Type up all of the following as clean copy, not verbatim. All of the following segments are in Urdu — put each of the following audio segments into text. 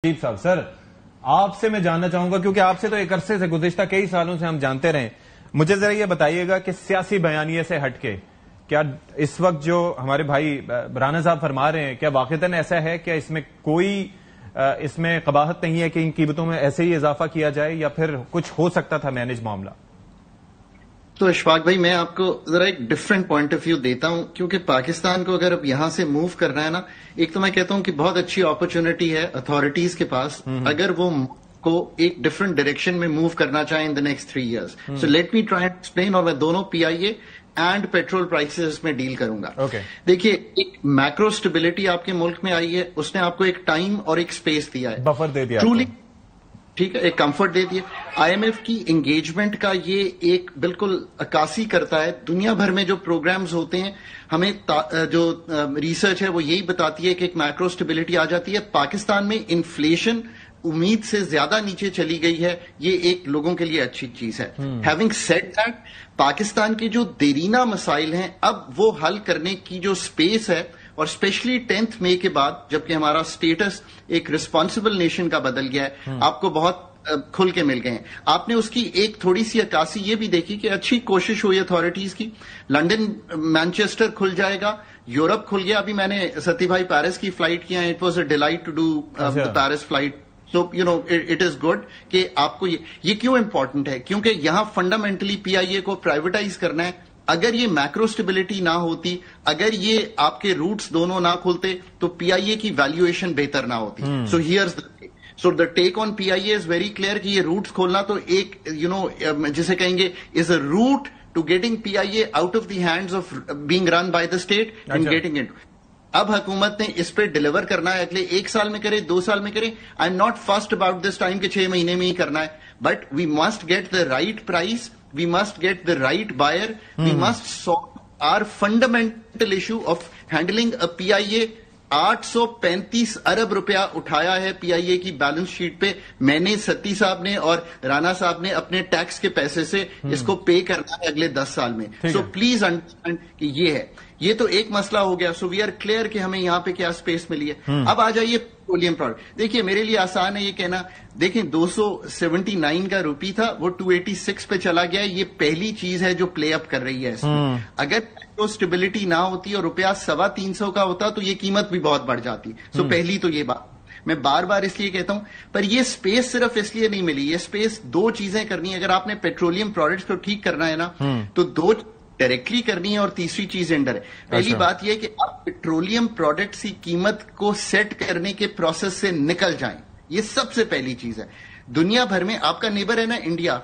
صاحب سر آپ سے میں جاننا چاہوں گا کیونکہ آپ سے تو ایک عرصے سے گزشتہ کئی سالوں سے ہم جانتے رہے. مجھے ذرا یہ بتائیے گا کہ سیاسی بیانیے سے ہٹ کے کیا اس وقت جو ہمارے بھائی رانا صاحب فرما رہے ہیں کیا واقعتاً ایسا ہے کہ اس میں کوئی اس میں قباحت نہیں ہے کہ ان قیمتوں میں ایسے ہی اضافہ کیا جائے یا پھر کچھ ہو سکتا تھا مینج معاملہ؟ تو اشفاق بھائی میں آپ کو ذرا ایک ڈفرینٹ پوائنٹ آف ویو دیتا ہوں کیونکہ پاکستان کو اگر اب یہاں سے موو کرنا ہے نا، ایک تو میں کہتا ہوں کہ بہت اچھی اپرچونٹی ہے اتھارٹیز کے پاس اگر وہ کو ایک ڈفرینٹ ڈائریکشن میں موو کرنا چاہیں in the next 3 years. So let me try explain, اور میں دونوں P I A and petrol prices میں ڈیل کروں گا. دیکھیے ایک میکرو اسٹیبلٹی آپ کے ملک میں آئی ہے، اس نے آپ کو ایک ٹائم اور ایک اسپیس دیا ہے، بفر دے دیا، ٹرولی ٹھیک ہے، ایک کمفرٹ دے دیے. آئی ایم ایف کی انگیجمنٹ کا یہ ایک بالکل عکاسی کرتا ہے. دنیا بھر میں جو پروگرامز ہوتے ہیں ہمیں جو ریسرچ ہے وہ یہی بتاتی ہے کہ ایک میکرو اسٹیبلٹی آ جاتی ہے. پاکستان میں انفلیشن امید سے زیادہ نیچے چلی گئی ہے، یہ ایک لوگوں کے لیے اچھی چیز ہے. ہیونگ سیڈ دیٹ، پاکستان کے جو دیرینہ مسائل ہیں اب وہ حل کرنے کی جو اسپیس ہے، اور اسپیشلی 10 مئی کے بعد جبکہ ہمارا اسٹیٹس ایک ریسپانسبل نیشن کا بدل گیا ہے، آپ کو بہت کھل کے مل گئے ہیں. آپ نے اس کی ایک تھوڑی سی عکاسی یہ بھی دیکھی کہ اچھی کوشش ہوئی اتھارٹیز کی. لنڈن مانچسٹر کھل جائے گا، یورپ کھل گیا. ابھی میں نے ستی بھائی پیرس کی فلائٹ کیا ہے، it was a delight to do the Paris flight. So you know it is good کہ آپ کو یہ کیوں امپورٹنٹ ہے، کیونکہ یہاں فنڈامنٹلی پی آئی اے کو پرائیویٹائز کرنا ہے. اگر یہ میکرو اسٹیبلٹی نہ ہوتی، اگر یہ آپ کے روٹس دونوں نہ کھلتے تو پی آئی اے کی ویلیویشن بہتر نہ ہوتی. سو دا ٹیک آن پی I a is very clear کہ یہ روٹس کھولنا تو ایک جسے کہیں گے is a route to getting P I A out of the hands of being run by the state and getting it. اب حکومت نے اس پہ ڈیلیور کرنا ہے، اگلے 1 سال میں کرے 2 سال میں کرے. I am not fast about this time کہ 6 مہینے میں ہی کرنا ہے، but we must get the right price, we must get the right buyer, we must solve our fundamental issue of handling a PIA. 835 ارب روپیہ اٹھایا ہے پی آئی اے کی بیلنس شیٹ پہ. میں نے ستی صاحب نے اور رانا صاحب نے اپنے ٹیکس کے پیسے سے اس کو پے کرنا ہے اگلے 10 سال میں. سو پلیز انڈرسٹینڈ کہ یہ ہے، یہ تو ایک مسئلہ ہو گیا. سو وی آر کلیئر کہ ہمیں یہاں پہ کیا اسپیس ملی ہے. اب آ جائیے پیٹرولیم پروڈکٹ. دیکھیے میرے لیے آسان ہے یہ کہنا، دیکھیں 279 کا روپی تھا، وہ 286 پہ چلا گیا. یہ پہلی چیز ہے جو پلے اپ کر رہی ہے اس میں. اگر اسٹیبلٹی نہ ہوتی اور روپیہ 325 کا ہوتا تو یہ قیمت بھی بہت بڑھ جاتی. سو پہلی تو یہ بات میں بار بار اس لیے کہتا ہوں. پر یہ اسپیس صرف اس لیے نہیں ملی، یہ اسپیس 2 چیزیں کرنی ہے. اگر آپ نے پیٹرولیم پروڈکٹس کو ٹھیک کرنا ہے نا تو 2 ڈائریکٹلی کرنی ہے اور تیسری چیز انڈر ہے. پہلی بات یہ کہ آپ پیٹرولیم پروڈکٹس کی قیمت کو سیٹ کرنے کے پروسیس سے نکل جائیں، یہ سب سے پہلی چیز ہے. دنیا بھر میں آپ کا نیبر ہے نا انڈیا،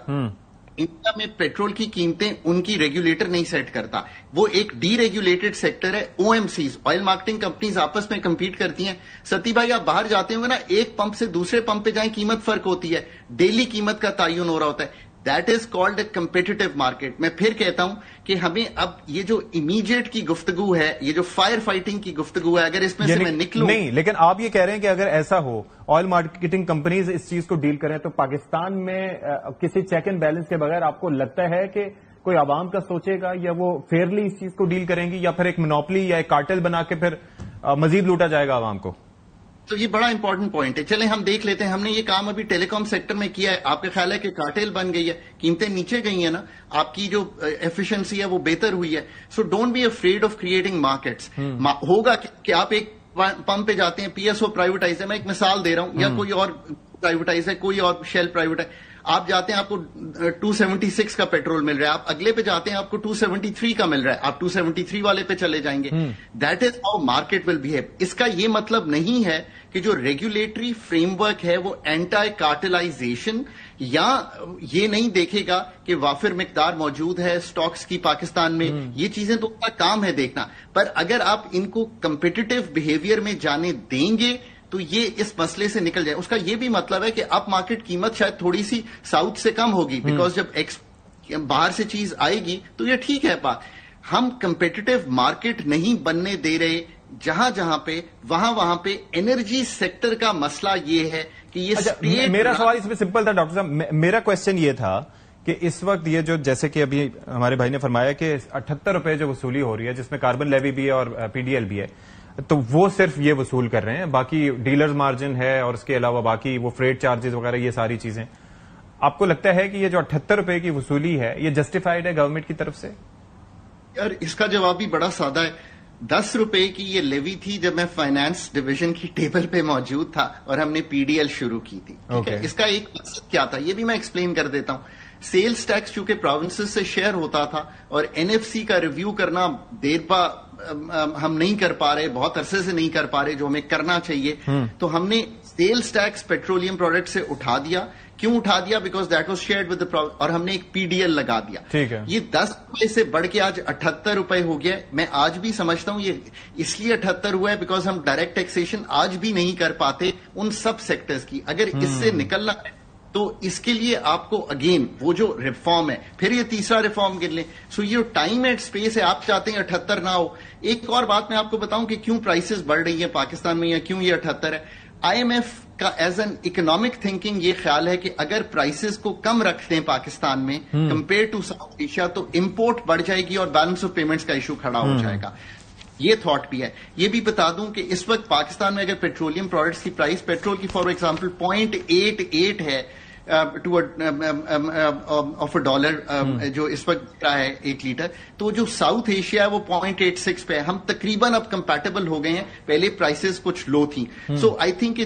انڈیا میں پیٹرول کی قیمتیں ان کی ریگولیٹر نہیں سیٹ کرتا، وہ ایک ڈی ریگولیٹڈ سیکٹر ہے. O M Cs, oil marketing companies آپس میں کمپیٹ کرتی ہیں. ستی بھائی آپ باہر جاتے ہوں گے نا، ایک پمپ سے دوسرے پمپ پہ جائیں قیمت فرق ہوتی ہے، ڈیلی قیمت کا تعین ہو رہا ہوتا ہے. That is called a competitive market. میں پھر کہتا ہوں کہ ہمیں اب یہ جو امیڈیٹ کی گفتگو ہے، یہ جو فائر فائٹنگ کی گفتگو ہے، اگر اس میں سے میں نکلوں نہیں. لیکن آپ یہ کہہ رہے ہیں کہ اگر ایسا ہو، آئل مارکیٹنگ کمپنیز اس چیز کو ڈیل کریں تو پاکستان میں کسی چیک اینڈ بیلنس کے بغیر آپ کو لگتا ہے کہ کوئی عوام کا سوچے گا یا وہ فیئرلی اس چیز کو ڈیل کریں گی، یا پھر ایک مونوپلی یا ایک کارٹل بنا کے پھر مزید لوٹا جائے گا عوام کو؟ تو یہ بڑا امپورٹنٹ پوائنٹ ہے. چلیں ہم دیکھ لیتے ہیں. ہم نے یہ کام ابھی ٹیلی کام سیکٹر میں کیا ہے. آپ کا خیال ہے کہ کارٹیل بن گئی ہے، قیمتیں نیچے گئی ہیں نا، آپ کی جو ایفیشنسی ہے وہ بہتر ہوئی ہے. So don't be afraid of creating markets. ہوگا کہ آپ ایک پمپ پہ جاتے ہیں، پی ایس او پرائیویٹائز ہے، میں ایک مثال دے رہا ہوں، یا کوئی اور پرائیویٹائز ہے، کوئی اور شیل پرائیویٹائز. آپ جاتے ہیں آپ کو 276 کا پیٹرول مل رہا ہے، آپ اگلے پہ جاتے ہیں آپ کو 273 کا مل رہا ہے، آپ 273 والے پہ چلے جائیں گے. That is how market will behave. اس کا یہ مطلب نہیں ہے کہ جو ریگولیٹری فریم ورک ہے وہ اینٹی کارٹلائزیشن یا یہ نہیں دیکھے گا کہ وافر مقدار موجود ہے سٹاکس کی پاکستان میں. یہ چیزیں تو ان کا کام ہے دیکھنا. پر اگر آپ ان کو کمپیٹیٹو بہیویئر میں جانے دیں گے تو یہ اس مسئلے سے نکل جائے. اس کا یہ بھی مطلب ہے کہ اپ مارکیٹ قیمت شاید تھوڑی سی ساؤتھ سے کم ہوگی، بیکاز جب باہر سے چیز آئے گی تو یہ ٹھیک ہے. ہم کمپیٹیٹو مارکیٹ نہیں بننے دے رہے. جہاں جہاں پہ وہاں پہ انرجی سیکٹر کا مسئلہ یہ ہے کہ یہ میرا سوال اس میں سمپل تھا ڈاکٹر صاحب. میرا کوشچن یہ تھا کہ اس وقت یہ جو جیسے کہ ابھی ہمارے بھائی نے فرمایا کہ 78 روپے جو وصولی ہو رہی ہے، جس میں کاربن لیوی بھی ہے اور پی ڈی ایل بھی ہے، تو وہ صرف یہ وصول کر رہے ہیں, باقی ڈیلرز مارجن ہے اور اس کے علاوہ باقی وہ فریٹ چارجز وغیرہ یہ ساری چیزیں. آپ کو لگتا ہے کہ یہ جو 78 روپے کی وصولی ہے یہ جسٹیفائڈ ہے گورنمنٹ کی طرف سے؟ یار اس کا جواب بھی بڑا سادہ ہے. 10 روپے کی یہ لیوی تھی جب میں فائنانس ڈویژن کی ٹیبل پہ موجود تھا اور ہم نے پی ڈی ایل شروع کی تھی. اس کا ایک مقصد کیا تھا یہ بھی میں ایکسپلین کر دیتا ہوں. سیلز ٹیکس چونکہ پروونسز سے شیئر ہوتا تھا اور این ایف سی کا ریویو کرنا دیر پا ہم نہیں کر پا رہے, بہت عرصے سے نہیں کر پا رہے جو ہمیں کرنا چاہیے, تو ہم نے سیلز ٹیکس پیٹرولیم پروڈکٹ سے اٹھا دیا. کیوں اٹھا دیا؟ Because that was shared with the, اور ہم نے ایک پی ڈی ایل لگا دیا. ٹھیک ہے, یہ 10 روپے سے بڑھ کے آج 78 روپے ہو گیا. میں آج بھی سمجھتا ہوں یہ اس لیے 78 ہوا ہے بیکاز ہم ڈائریکٹ ٹیکسیشن آج بھی نہیں کر پاتے ان سب سیکٹرز کی. اگر اس سے نکلنا ہے تو اس کے لیے آپ کو اگین وہ جو ریفارم ہے, پھر یہ تیسرا ریفارم گر لیں. سو یہ ٹائم اینڈ اسپیس ہے, آپ چاہتے ہیں 78 نہ ہو. ایک اور بات میں آپ کو بتاؤں کہ کیوں پرائسز بڑھ رہی ہیں پاکستان میں یا کیوں یہ 78 ہے. آئی ایم ایف کا ایز این اکنامک تھنکنگ یہ خیال ہے کہ اگر پرائسز کو کم رکھ دیں پاکستان میں کمپیئر ٹو ساؤتھ ایشیا تو امپورٹ بڑھ جائے گی اور بیلنس آف پیمنٹس کا ایشو کھڑا ہو جائے گا. یہ تھاٹ بھی ہے. یہ بھی بتا دوں کہ اس وقت پاکستان میں اگر پیٹرولیم پروڈکٹس کی پرائس پیٹرول کی فار ایگزامپل 0.88 ہے آف اے ڈالر جو اس وقت رہا ہے 1 لیٹر, تو جو ساؤتھ ایشیا ہے وہ 0.86 پہ ہے. ہم تقریباً اب کمپیٹیبل ہو گئے ہیں, پہلے پرائسز کچھ لو تھیں. سو آئی تھنک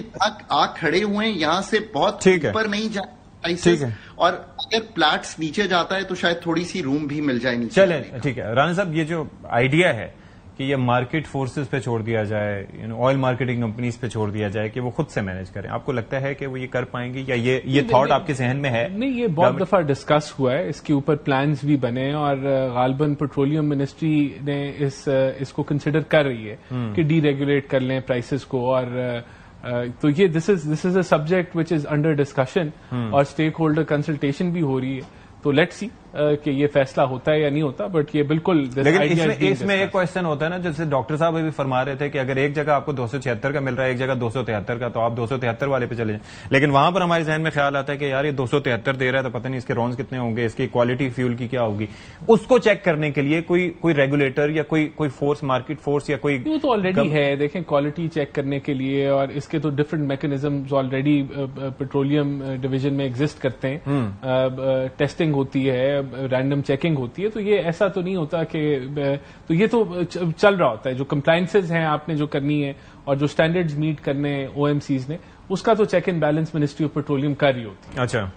آ کھڑے ہوئے ہیں یہاں سے, بہت اوپر نہیں جائیں پرائسز, اور اگر پلیٹس نیچے جاتا ہے تو شاید تھوڑی سی روم بھی مل جائے نیچے. چلیں ٹھیک ہے رانا صاحب, یہ جو آئیڈیا ہے کہ یہ مارکیٹ فورسز پہ چھوڑ دیا جائے, آئل مارکیٹنگ کمپنیز پہ چھوڑ دیا جائے کہ وہ خود سے مینج کریں, آپ کو لگتا ہے کہ وہ یہ کر پائیں گی یا یہ تھاٹ آپ کے ذہن میں ہے؟ نہیں, یہ بہت دفعہ ڈسکس ہوا ہے, اس کے اوپر پلانز بھی بنے اور غالباً پیٹرولیم منسٹری نے اس کو کنسیڈر کر رہی ہے کہ ڈی ریگولیٹ کر لیں پرائسز کو. اور تو یہ this is a subject which is under discussion اور اسٹیک ہولڈر کنسلٹیشن بھی ہو رہی ہے. تو لیٹ سی کہ یہ فیصلہ ہوتا ہے یا نہیں ہوتا, بٹ یہ بالکل. لیکن اس میں ایک کوشچن ہوتا ہے نا, جیسے ڈاکٹر صاحب بھی فرما رہے تھے کہ اگر ایک جگہ آپ کو 276 کا مل رہا ہے, ایک جگہ 273 کا, تو آپ 273 والے پہ چلے جائیں. لیکن وہاں پر ہمارے ذہن میں خیال آتا ہے کہ یار یہ 273 دے رہا ہے تو پتہ نہیں اس کے رونز کتنے ہوں گے, اس کی کوالٹی فیول کی کیا ہوگی. اس کو چیک کرنے کے لیے کوئی ریگولیٹر یا کوئی فورس, مارکیٹ فورس یا کوئی, وہ تو آلریڈی ہے. دیکھیں کوالٹی چیک کرنے کے لیے, اور اس کے تو different mechanisms already petroleum division میں ایگزسٹ کرتے ہیں. ٹیسٹنگ ہوتی ہے, رینڈم چیکنگ ہوتی ہے. تو یہ ایسا تو نہیں ہوتا کہ, تو یہ تو چل رہا ہوتا ہے. جو کمپلائنسز ہیں آپ نے جو کرنی ہے اور جو سٹینڈرڈز میٹ کرنے او ایم سیز نے, اس کا تو check and balance ministry of petroleum کر رہی ہوتی ہے. اچھا